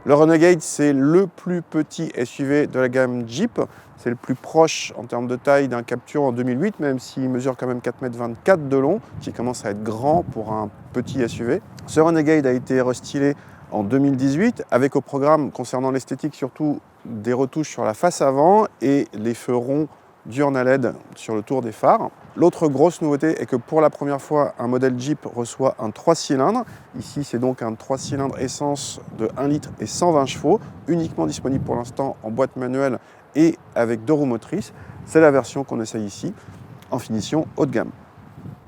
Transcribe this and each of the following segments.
Le Renegade, c'est le plus petit SUV de la gamme Jeep. C'est le plus proche en termes de taille d'un Captur en 2008, même s'il mesure quand même 4,24 m de long, qui commence à être grand pour un petit SUV. Ce Renegade a été restylé en 2018, avec au programme, concernant l'esthétique, surtout des retouches sur la face avant et les feux ronds d'urne à LED sur le tour des phares. L'autre grosse nouveauté est que pour la première fois, un modèle Jeep reçoit un 3 cylindres. Ici, c'est donc un 3 cylindres essence de 1 litre et 120 chevaux, uniquement disponible pour l'instant en boîte manuelle et avec 2 roues motrices. C'est la version qu'on essaye ici, en finition haut de gamme.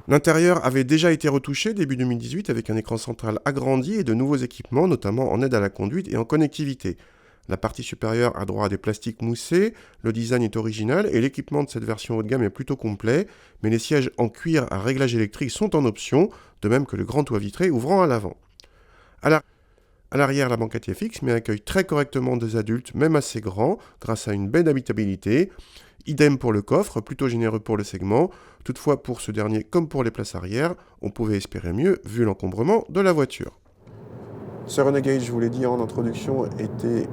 L'intérieur avait déjà été retouché début 2018 avec un écran central agrandi et de nouveaux équipements, notamment en aide à la conduite et en connectivité. La partie supérieure a droit à des plastiques moussés, le design est original et l'équipement de cette version haut de gamme est plutôt complet, mais les sièges en cuir à réglage électrique sont en option, de même que le grand toit vitré ouvrant à l'avant. À l'arrière, la banquette est fixe, mais accueille très correctement des adultes, même assez grands, grâce à une belle habitabilité. Idem pour le coffre, plutôt généreux pour le segment. Toutefois, pour ce dernier, comme pour les places arrière, on pouvait espérer mieux, vu l'encombrement de la voiture. Ce Renegade, je vous l'ai dit en introduction, était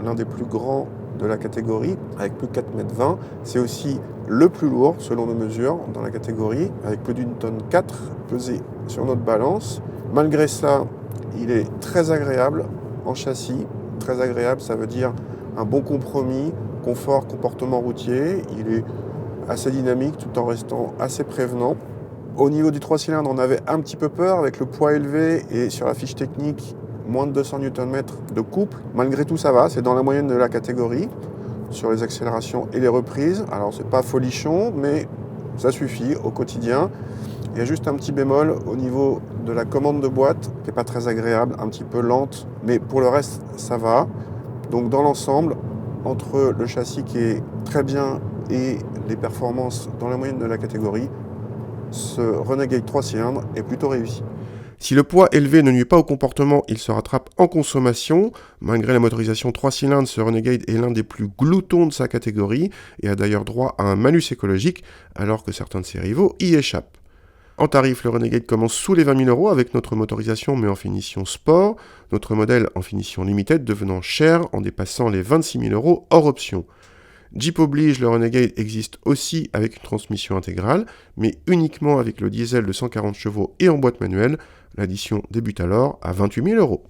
l'un des plus grands de la catégorie, avec plus de 4,20 m. C'est aussi le plus lourd, selon nos mesures, dans la catégorie, avec plus d'une tonne 4 pesé sur notre balance. Malgré ça, il est très agréable en châssis. Très agréable, ça veut dire un bon compromis, confort, comportement routier. Il est assez dynamique tout en restant assez prévenant. Au niveau du 3 cylindres, on avait un petit peu peur avec le poids élevé et sur la fiche technique, moins de 200 Nm de couple. Malgré tout, ça va, c'est dans la moyenne de la catégorie sur les accélérations et les reprises. Alors, c'est pas folichon, mais ça suffit au quotidien. Il y a juste un petit bémol au niveau de la commande de boîte qui n'est pas très agréable, un petit peu lente, mais pour le reste, ça va. Donc, dans l'ensemble, entre le châssis qui est très bien et les performances dans la moyenne de la catégorie, ce Renegade 3 cylindres est plutôt réussi. Si le poids élevé ne nuit pas au comportement, il se rattrape en consommation. Malgré la motorisation 3 cylindres, ce Renegade est l'un des plus gloutons de sa catégorie et a d'ailleurs droit à un malus écologique, alors que certains de ses rivaux y échappent. En tarif, le Renegade commence sous les 20 000 € avec notre motorisation mais en finition sport, notre modèle en finition limited devenant cher en dépassant les 26 000 € hors option. Jeep oblige, le Renegade existe aussi avec une transmission intégrale, mais uniquement avec le diesel de 140 chevaux et en boîte manuelle. L'addition débute alors à 28 000 €.